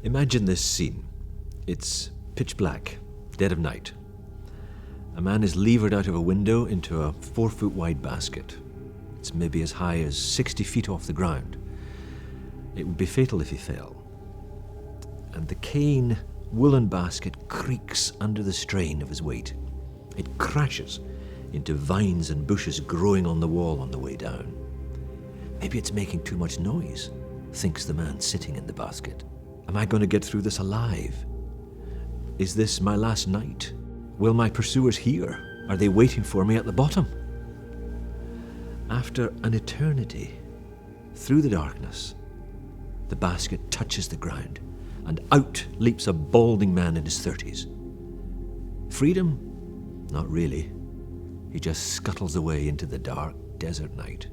Imagine this scene. It's pitch black, dead of night. A man is levered out of a window into a 4-foot wide basket. It's maybe as high as 60 feet off the ground. It would be fatal if he fell. And the cane woolen basket creaks under the strain of his weight. It crashes into vines and bushes growing on the wall on the way down. Maybe it's making too much noise, thinks the man sitting in the basket. Am I going to get through this alive? Is this my last night? Will my pursuers hear? Are they waiting for me at the bottom? After an eternity, through the darkness, the basket touches the ground, and out leaps a balding man in his 30s. Freedom? Not really. He just scuttles away into the dark desert night.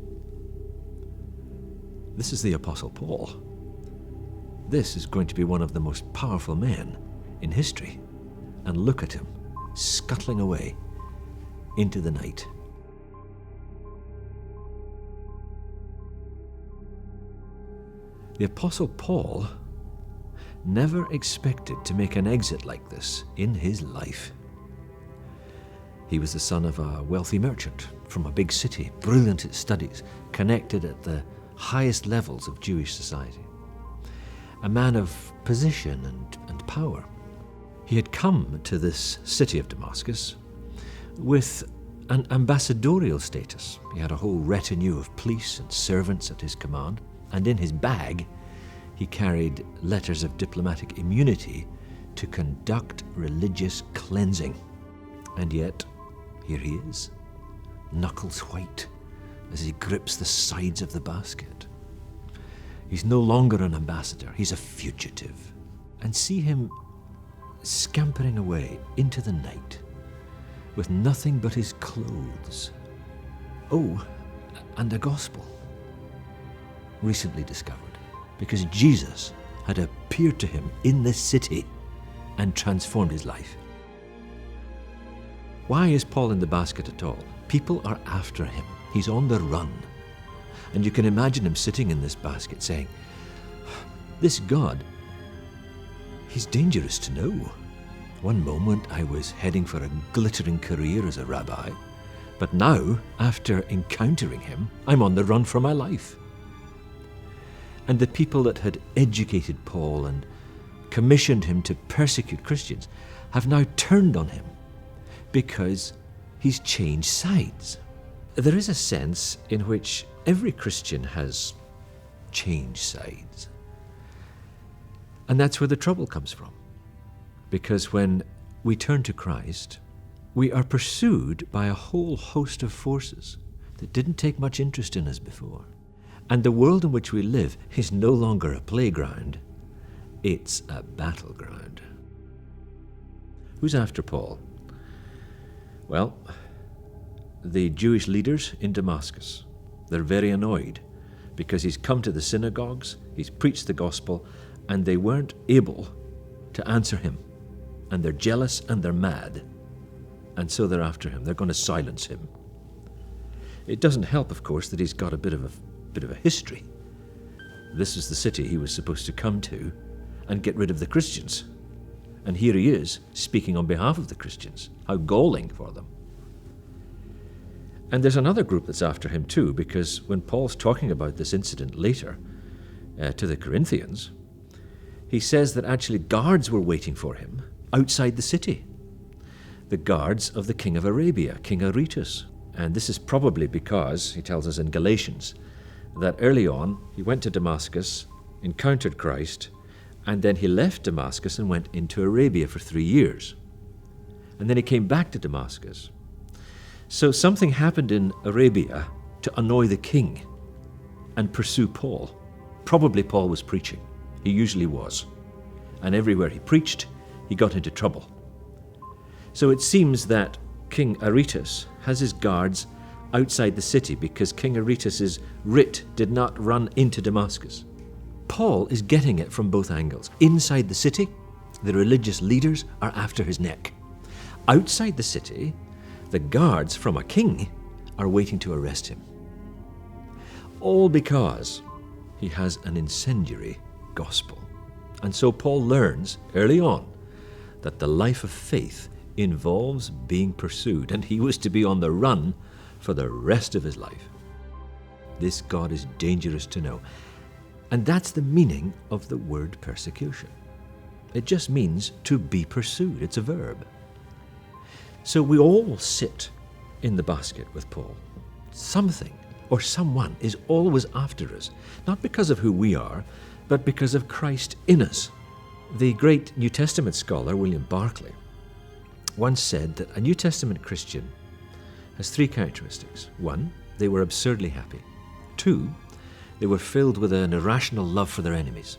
This is the Apostle Paul. This is going to be one of the most powerful men in history. And look at him, scuttling away into the night. The Apostle Paul never expected to make an exit like this in his life. He was the son of a wealthy merchant from a big city, brilliant at studies, connected at the highest levels of Jewish society. A man of position and power. He had come to this city of Damascus with an ambassadorial status. He had a whole retinue of police and servants at his command, and in his bag he carried letters of diplomatic immunity to conduct religious cleansing. And yet, here he is, knuckles white, as he grips the sides of the basket. He's no longer an ambassador, he's a fugitive. And see him scampering away into the night with nothing but his clothes. Oh, and the gospel, recently discovered, because Jesus had appeared to him in this city and transformed his life. Why is Paul in the basket at all? People are after him. He's on the run. And you can imagine him sitting in this basket saying, this God, he's dangerous to know. One moment I was heading for a glittering career as a rabbi, but now, after encountering him, I'm on the run for my life. And the people that had educated Paul and commissioned him to persecute Christians have now turned on him because he's changed sides. There is a sense in which every Christian has changed sides. And that's where the trouble comes from. Because when we turn to Christ, we are pursued by a whole host of forces that didn't take much interest in us before. And the world in which we live is no longer a playground, it's a battleground. Who's after Paul? Well, the Jewish leaders in Damascus. They're very annoyed because he's come to the synagogues, he's preached the gospel, and they weren't able to answer him. And they're jealous and they're mad. And so they're after him. They're going to silence him. It doesn't help, of course, that he's got a bit of a history. This is the city he was supposed to come to and get rid of the Christians. And here he is, speaking on behalf of the Christians. How galling for them. And there's another group that's after him too, because when Paul's talking about this incident later to the Corinthians, he says that actually guards were waiting for him outside the city. The guards of the king of Arabia, King Aretas. And this is probably because, he tells us in Galatians, that early on he went to Damascus, encountered Christ, and then he left Damascus and went into Arabia for 3 years. And then he came back to Damascus. So something happened in Arabia to annoy the king and pursue Paul. Probably Paul was preaching. He usually was. And everywhere he preached, he got into trouble. So it seems that King Aretas has his guards outside the city because King Aretas' writ did not run into Damascus. Paul is getting it from both angles. Inside the city, the religious leaders are after his neck. Outside the city, the guards from a king are waiting to arrest him. All because he has an incendiary gospel. And so Paul learns early on that the life of faith involves being pursued, and he was to be on the run for the rest of his life. This God is dangerous to know. And that's the meaning of the word persecution. It just means to be pursued. It's a verb. So we all sit in the basket with Paul. Something or someone is always after us, not because of who we are, but because of Christ in us. The great New Testament scholar, William Barclay, once said that a New Testament Christian has three characteristics. 1, they were absurdly happy. 2, they were filled with an irrational love for their enemies.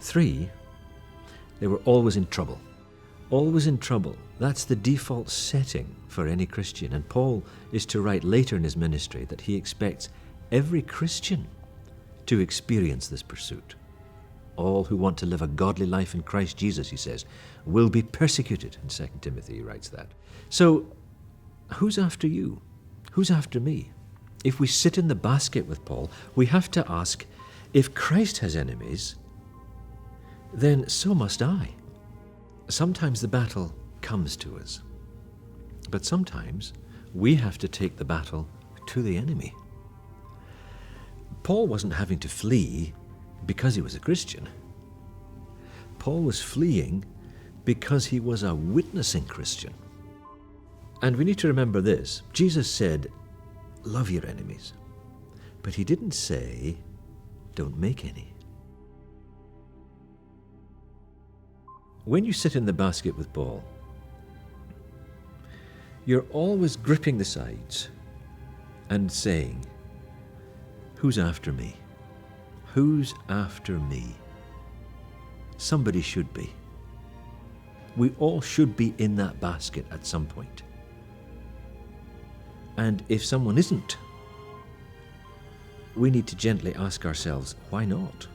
3, they were always in trouble. Always in trouble. That's the default setting for any Christian. And Paul is to write later in his ministry that he expects every Christian to experience this pursuit. All who want to live a godly life in Christ Jesus, he says, will be persecuted. In 2 Timothy, he writes that. So, who's after you? Who's after me? If we sit in the basket with Paul, we have to ask, if Christ has enemies, then so must I. Sometimes the battle comes to us, but sometimes we have to take the battle to the enemy. Paul wasn't having to flee because he was a Christian. Paul was fleeing because he was a witnessing Christian. And we need to remember this. Jesus said, love your enemies. But he didn't say, don't make any. When you sit in the basket with Paul, you're always gripping the sides and saying, who's after me? Who's after me? Somebody should be. We all should be in that basket at some point. And if someone isn't, we need to gently ask ourselves, why not?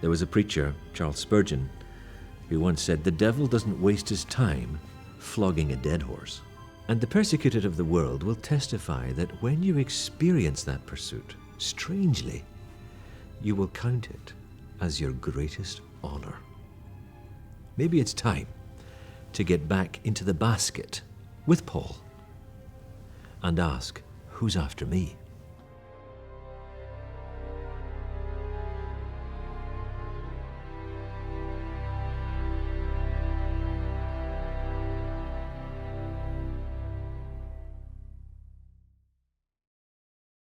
There was a preacher, Charles Spurgeon, who once said, the devil doesn't waste his time flogging a dead horse. And the persecuted of the world will testify that when you experience that pursuit, strangely, you will count it as your greatest honor. Maybe it's time to get back into the basket with Paul and ask, who's after me?